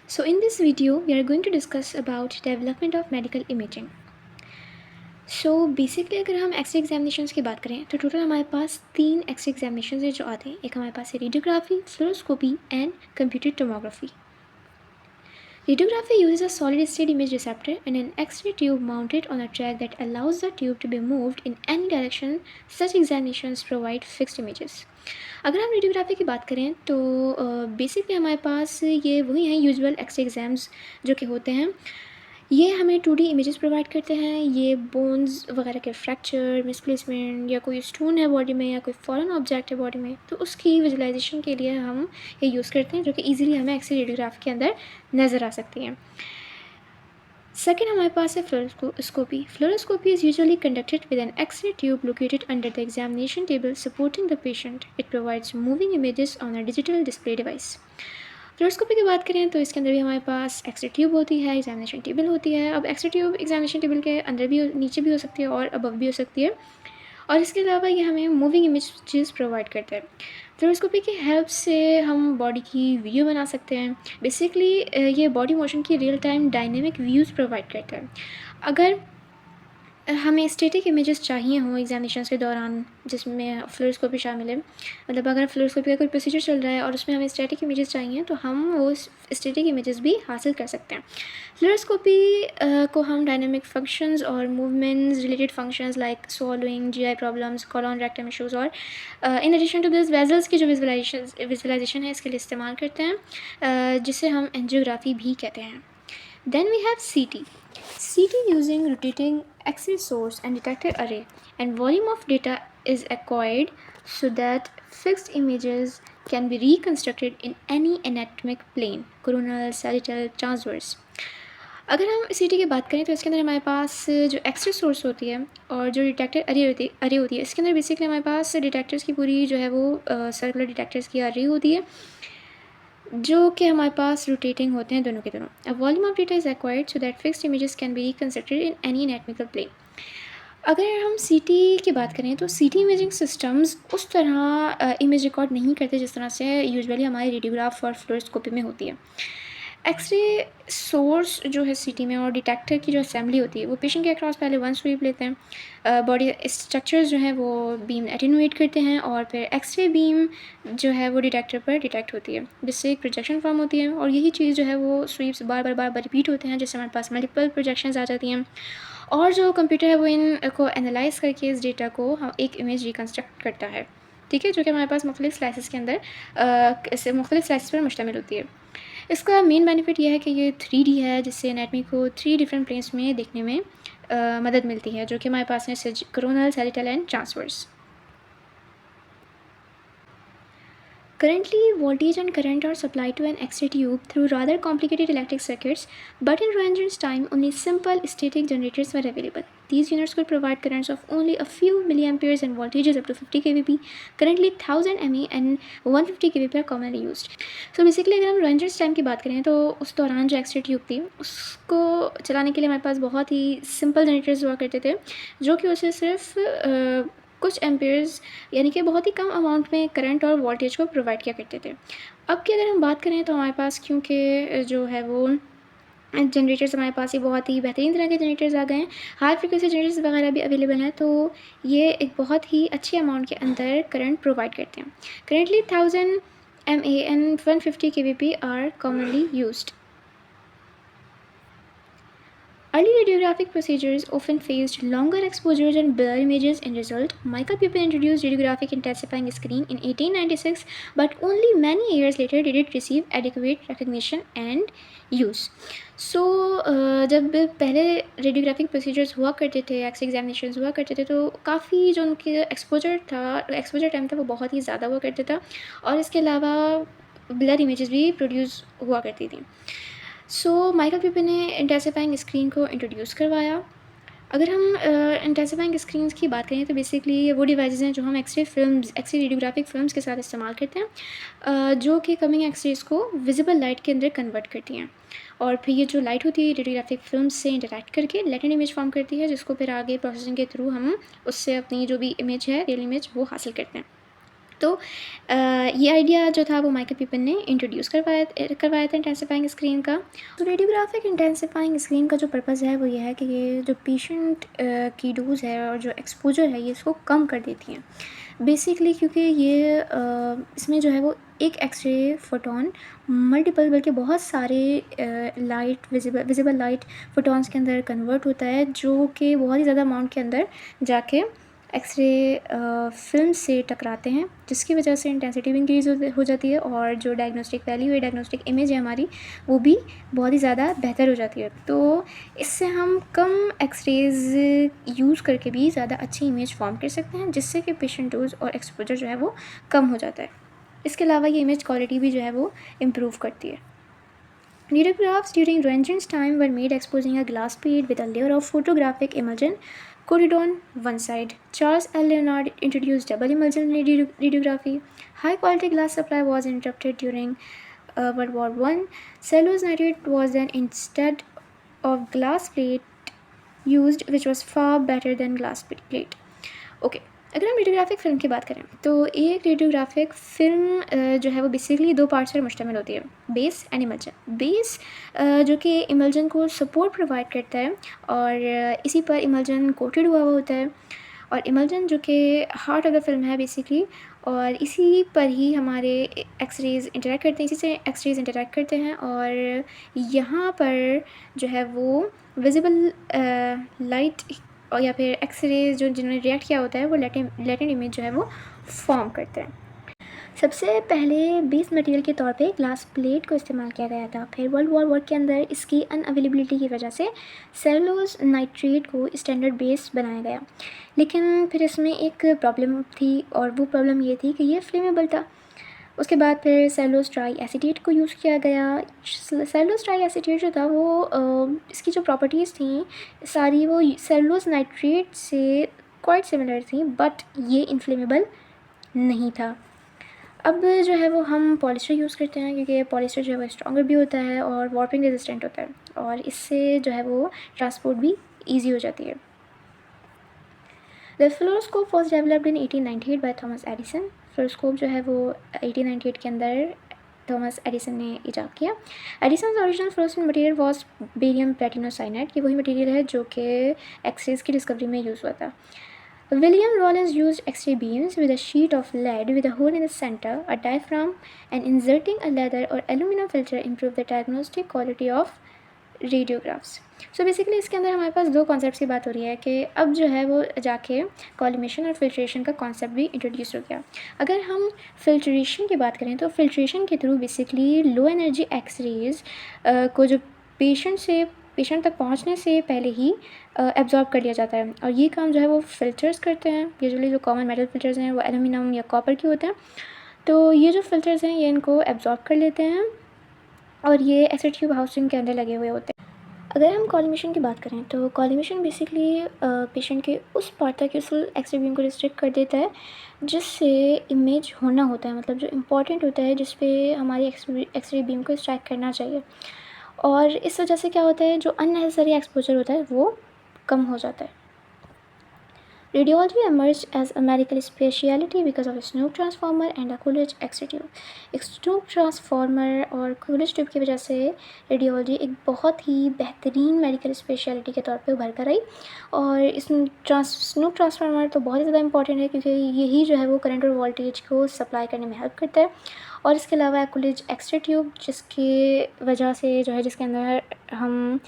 So in this video, we are going to discuss about development of medical imaging. So basically अगर हम x ray examinations की बात करें तो टोटल हमारे पास 3 एक्सरे एग्जामिनेशंस है जो आते हैं. एक हमारे पास है radiography, fluoroscopy and computed tomography. Radiography uses a solid-state image receptor and an X-ray tube mounted on a track that allows the tube to be moved in any direction. Such examinations provide fixed images. अगर हम radiography की बात करें तो basically हमारे पास ये वही हैं यूजुअल एक्सरे एग्ज़ाम्स जो कि होते हैं. ये हमें 2D इमेजेस प्रोवाइड करते हैं. ये बोन्स वगैरह के फ्रैक्चर, मिसप्लेसमेंट या कोई स्टोन है बॉडी में या कोई फॉरेन ऑब्जेक्ट है बॉडी में, तो उसकी विजुलाइजेशन के लिए हम ये यूज़ करते हैं जो कि ईजिली हमें एक्सरे रेडियोग्राफ के अंदर नज़र आ सकती हैं. सेकेंड हमारे पास है fluoroscopy. Fluoroscopy is usually conducted with an X-ray tube located under the examination table supporting the patient. It provides moving images on a digital display device. Fluoroscopy की बात करें तो इसके अंदर भी हमारे पास एक्सरे ट्यूब होती है, एग्जामिनेशन टेबल होती है. अब एक्सरे ट्यूब एग्जामिनेशन टेबल के अंदर भी नीचे भी हो सकती है और अबव भी हो सकती है. और इसके अलावा ये हमें मूविंग इमेजेस प्रोवाइड करता है. फ्लोरोस्कोपी की हेल्प से हम बॉडी की वीडियो बना सकते हैं. बेसिकली ये बॉडी मोशन की real time dynamic views provide करता है. अगर हमें स्टैटिक इमेजेस चाहिए हों एग्जामिनेशंस के दौरान जिसमें फ्लोरोस्कोपी शामिल है, मतलब अगर फ्लोरोस्कोपी का कोई प्रोसीजर चल रहा है और उसमें हमें स्टैटिक इमेजेस चाहिए तो हम वो स्टैटिक इमेजेस भी हासिल कर सकते हैं. फ्लोरोस्कोपी को हम डायनेमिक फंक्शंस और movements related functions like swallowing, GI problems, colon rectum issues और in addition to this vessels की जो विजुलाइजेशन है इसके लिए इस्तेमाल करते हैं, जिसे हम एंजियोग्राफी भी कहते हैं. Then we have CT. CT using rotating X-ray source and detector array, and volume of data is acquired so that fixed images can be reconstructed in any anatomic plane, coronal, sagittal, transverse. अगर हम CT की बात करें तो इसके अंदर हमारे पास जो एक्सरे सोर्स होती है और जो डिटेक्टर अरे होती है, इसके अंदर बेसिकली हमारे पास डिटेक्टर्स की पूरी जो है वो सर्कुलर डिटेक्टर्स की अरे होती है जो कि हमारे पास रोटेटिंग होते हैं दोनों के दोनों. A volume of data is acquired so that fixed images can be reconstructed in any anatomical plane. अगर हम सीटी की बात करें तो सीटी इमेजिंग सिस्टम्स उस तरह इमेज रिकॉर्ड नहीं करते जिस तरह से यूजुअली हमारी रेडियोग्राफ और फ्लोरोस्कोपी में होती है. एक्सरे सोर्स जो है सीटी में और डिटेक्टर की जो असेंबली होती है वो पेशेंट के अक्रॉस पहले वन स्वीप लेते हैं. बॉडी स्ट्रक्चर्स जो हैं वो बीम एटेनुएट करते हैं और फिर एक्सरे बीम जो है वो डिटेक्टर पर डिटेक्ट होती है जिससे एक प्रोजेक्शन फॉर्म होती है और यही चीज़ जो है वो स्वीप्स बार बार रिपीट होते हैं जिससे हमारे पास मल्टीपल प्रोजेक्शंस आ जाती हैं और जो कंप्यूटर है वो इन को एनालाइज करके इस डेटा को हम एक इमेज रिकन्स्ट्रक्ट करता है. ठीक है, जो कि हमारे पास मुख्तलिफ स्लाइसेस के अंदर मुख्तलिफ स्लाइसेस पर मुश्तमिल होती है. इसका मेन बेनिफिट यह है कि ये 3D है जिससे एनाटमी को 3 डिफरेंट प्लेन्स में देखने में मदद मिलती है जो कि हमारे पास है coronal, sagittal and transverse. Currently, voltage and current are supplied to an X-ray tube through rather complicated electric circuits, but in Ranjan's time, only simple static generators were available. These units could provide currents of only a few milliamperes and voltages up to 50 kVp. Currently, 1000 mA and 150 kVp are commonly used. So basically, अगर हम Ranjan's time की बात करें तो उस दौरान जो X-ray tube थी उसको चलाने के लिए हमारे पास बहुत ही सिंपल जनरेटर्स हुआ करते थे जो कि उसे सिर्फ कुछ एम्पेयर्स यानी कि बहुत ही कम अमाउंट में करंट और वोल्टेज को प्रोवाइड किया करते थे. अब की अगर हम बात करें तो हमारे पास क्योंकि जो है वो जनरेटर्स हमारे पास ही बहुत ही बेहतरीन तरह के जनरेटर्स आ गए हैं, हाई फ्रिक्वेंसी जनरेटर्स वगैरह भी अवेलेबल हैं, तो ये एक बहुत ही अच्छी अमाउंट के अंदर करंट प्रोवाइड करते हैं. Currently 1000 mA and 150 kVp are commonly used. Early radiographic procedures often faced longer exposures and blur images. In result, Michael Pupin introduced radiographic intensifying screen in 1896, but only many years later did it receive adequate recognition and use. So, जब पहले radiographic procedures हुआ करते थे, x examination हुआ करते थे, तो काफ़ी जो उनके एक्सपोजर टाइम था वो बहुत ही ज़्यादा हुआ करता था और इसके अलावा ब्लर इमेजेस भी प्रोड्यूस हुआ करती थी. सो माइकल पिपिन ने इंटेंसिफाइंग स्क्रीन को इंट्रोड्यूस करवाया. अगर हम इंटेंसिफाइंग स्क्रीन्स की बात करें तो बेसिकली वो डिवाइसेस हैं जो हम एक्सरे रेडियोग्राफिक फिल्म्स के साथ इस्तेमाल करते हैं, जो कि कमिंग एक्सरेज को विजिबल लाइट के अंदर कन्वर्ट करती हैं और फिर ये जो लाइट होती है रेडियोग्राफिक फिल्म से इंटरेक्ट करके लेटेंट इमेज फॉर्म करती है जिसको फिर आगे प्रोसेसिंग के थ्रू हम उससे अपनी जो भी इमेज है रियल इमेज वो हासिल करते हैं. तो ये आइडिया जो था वो माइकल पिपन ने इंट्रोड्यूस करवाया था इंटेंसिफाइंग स्क्रीन का। तो रेडियोग्राफिक इंटेंसिफाइंग स्क्रीन का जो पर्पज़ है वो ये है कि ये जो पेशेंट की डोज है और जो एक्सपोजर है ये इसको कम कर देती हैं बेसिकली, क्योंकि ये इसमें जो है वो एक एक्सरे फोटोन मल्टीपल बल्कि बहुत सारे लाइट विजिबल लाइट फोटॉन्स के अंदर कन्वर्ट होता है, जो कि बहुत ही ज़्यादा अमाउंट के अंदर जाके एक्सरे फिल्म से टकराते हैं, जिसकी वजह से इंटेंसिटी भी इंक्रीज़ हो जाती है और जो डायग्नोस्टिक वैल्यू है, डायग्नोस्टिक इमेज है हमारी, वो भी बहुत ही ज़्यादा बेहतर हो जाती है। तो इससे हम कम एक्सरेज यूज़ करके भी ज़्यादा अच्छी इमेज फॉर्म कर सकते हैं, जिससे कि पेशेंट डोज और एक्सपोजर जो है वो कम हो जाता है। इसके अलावा ये इमेज क्वालिटी भी जो है वो इम्प्रूव करती है। Radiographs during Röntgen's time were made exposing a glass plate with a layer of photographic emulsion coated on one side. Charles L. Leonard introduced double emulsion radiography. High quality glass supply was interrupted during World War I. Cellulose nitrate was then instead of glass plate used, which was far better than glass plate. Okay. अगर हम radiographic film की बात करें तो एक radiographic film जो है वो बेसिकली 2 पार्ट्स पर मुश्तमिल होती है, बेस एंड इमल्जन। बेस जो कि इमल्जन को सपोर्ट प्रोवाइड करता है और इसी पर इमल्जन कोटेड हुआ होता है, और इमल्जन जो कि हार्ट ऑफ द फिल्म है बेसिकली, और इसी पर ही हमारे एक्सरेज इंटरेक्ट करते हैं, इसी से एक्सरेज इंटरेक्ट करते हैं और यहाँ पर जो है वो विजिबल लाइट और या फिर एक्सरेज जो जिन्होंने रिएक्ट किया होता है वो लेटेंट इमेज जो है वो फॉर्म करते हैं। सबसे पहले बेस मटेरियल के तौर पे ग्लास प्लेट को इस्तेमाल किया गया था। फिर वर्ल्ड वॉर वर्क के अंदर इसकी अनअवेलेबिलिटी की वजह से सेलुलोज नाइट्रेट को स्टैंडर्ड बेस बनाया गया, लेकिन फिर इसमें एक प्रॉब्लम थी और वो प्रॉब्लम ये थी कि ये फ्लेमेबल था। उसके बाद फिर सेलुलोज ट्राई एसीटेट को यूज़ किया गया। सेलुलोज ट्राई एसीटेट जो था वो इसकी जो प्रॉपर्टीज़ थी सारी वो सेलुलोज नाइट्रेट से क्वाइट सिमिलर थी, बट ये इनफ्लेमेबल नहीं था। अब जो है वो हम पॉलिस्टर यूज़ करते हैं, क्योंकि पॉलिस्टर जो है वो स्ट्रॉन्गर भी होता है और वार्पिंग रेजिस्टेंट होता है, और इससे जो है वो ट्रांसपोर्ट भी ईजी हो जाती है। The fluoroscope was developed in 1898 by Thomas Edison. Fluoroscope जो है वो 1898 के अंदर थॉमस एडिसन ने ईजाद किया। Edison original fluorescent material was barium platinocyanide. ये वही मटेरियल है जो कि एक्सरेज की डिस्कवरी में यूज़ हुआ था। William Rollins used X-ray beams with a sheet of lead with a hole in the center, a diaphragm, and inserting a leather or aluminum filter improved the diagnostic quality of radiographs. So basically इसके अंदर हमारे पास 2 concepts की बात हो रही है कि अब जो है वो जाके कॉलिमेशन और फिल्ट्रेशन का कॉन्सेप्ट भी इंट्रोड्यूस हो गया। अगर हम फिल्ट्रेशन की बात करें तो फिल्ट्रेशन के through basically low energy X-rays को जो पेशेंट तक पहुंचने से पहले ही एब्जॉर्ब कर लिया जाता है, और ये काम जो है वो फ़िल्टर्स करते हैं। यूजुअली जो कॉमन मेटल फ़िल्टर्स हैं वो एल्यूमिनियम या कॉपर के होते हैं, तो ये जो फ़िल्टर्स हैं ये इनको एब्जॉर्ब कर लेते हैं और ये एक्सरे ट्यूब हाउसिंग के अंदर लगे हुए होते हैं। अगर हम कॉलिमेशन की बात करें तो कॉलिमेशन बेसिकली पेशेंट के उस पार्ट तक यूजफुल एक्सरे बीम को रिस्ट्रिक्ट कर देता है जिससे इमेज होना होता है, मतलब जो इम्पॉर्टेंट होता है जिस पे हमारी एक्सरे बीम को स्ट्राइक करना चाहिए, और इस वजह से क्या होता है जो अननेसेसरी एक्सपोजर होता है वो कम हो जाता है। Radiology emerged as a medical specialty because of a Snoop transformer and a Coolidge X-ray tube. एक Snoop transformer और Coolidge tube की वजह से रेडियोलॉजी एक बहुत ही बेहतरीन मेडिकल स्पेशलिटी के तौर पे उभर कर आई, और इस स्नूप ट्रांसफार्मर तो बहुत ही ज़्यादा इंपॉर्टेंट है क्योंकि यही जो है वो करंट और वोल्टेज को सप्लाई करने में हेल्प करता है। और इसके अलावा Coolidge X-ray ट्यूब जिसकी वजह से जो है जिसके अंदर हम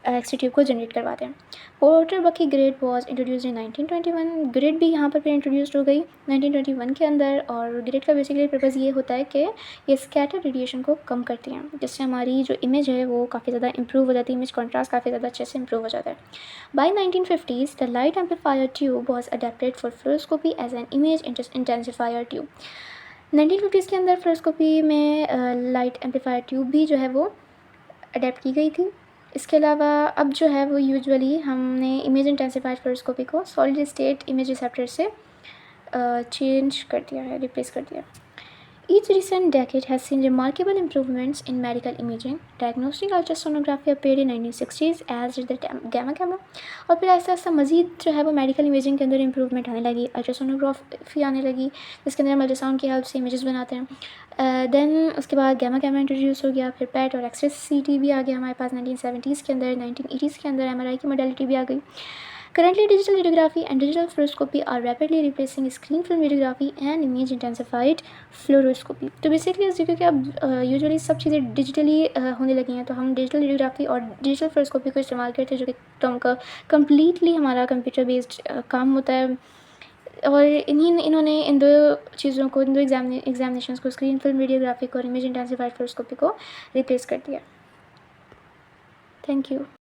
एक्सरे ट्यूब को जनरेट करवाते हैं। पोर्टर बकी grid was introduced in 1921। Grid भी यहाँ पर फिर इंट्रोड्यूस्ड हो गई 1921 के अंदर, और ग्रिड का बेसिकली पर्पज़ ये होता है कि ये स्कैटर रेडिएशन को कम करती हैं, जिससे हमारी जो इमेज है वो काफ़ी ज़्यादा इंप्रूव हो जाती है, इमेज कॉन्ट्रास्ट काफ़ी ज़्यादा अच्छे से इंप्रूव हो जाता है। By 1950s the light amplifier tube was adapted for fluoroscopy as an image intensifier tube. 1950s के अंदर फ्लोरोस्कोपी में लाइट एम्पलीफायर ट्यूब भी जो है वो अडेप्ट की गई थी। इसके अलावा अब जो है वो यूजुअली हमने इमेज इंटेंसिफाइड फ्लोरोस्कोपी को सॉलिड स्टेट इमेज रिसेप्टर से चेंज कर दिया है, रिप्लेस कर दिया। Each recent decade has seen remarkable improvements in medical imaging. Diagnostic ultrasonography appeared in 1960s as did the gamma camera, और फिर ऐसा ऐसा मज़ीद जो है वो मेडिकल इमेजिंग के अंदर इम्प्रूवमेंट आने लगी, अल्ट्रासोनोग्राफी आने लगी जिसके अंदर हम अल्ट्रासाउंड की हेल्प से इमेजेस बनाते हैं। देन उसके बाद गैमा कैमरा इंट्रोड्यूस हो गया, फिर पैट और एक्सरे सीटी भी आ गया हमारे पास 1970s के अंदर। 1980s के अंदर एमआरआई की मॉडलिटी भी आ गई। Currently, digital radiography and digital fluoroscopy are rapidly replacing screen film radiography and image intensified fluoroscopy. तो बेसिकली इस जगह कि अब यूजुअली सब चीज़ें डिजिटली होने लगी हैं, तो हम डिजिटल रेडियोग्राफी और डिजिटल फ्लोरोस्कोपी को इस्तेमाल करते हैं, जो कि तो हमका कम्प्लीटली हमारा कंप्यूटर बेस्ड काम होता है। और इन्होंने इन दो चीज़ों को, इन दो एग्जामिनेशंस को, स्क्रीन फिल्म रेडियोग्राफी को और इमेज इंटेंसिफाइड फ्लोरोस्कोपी को रिप्लेस कर दिया। Thank you.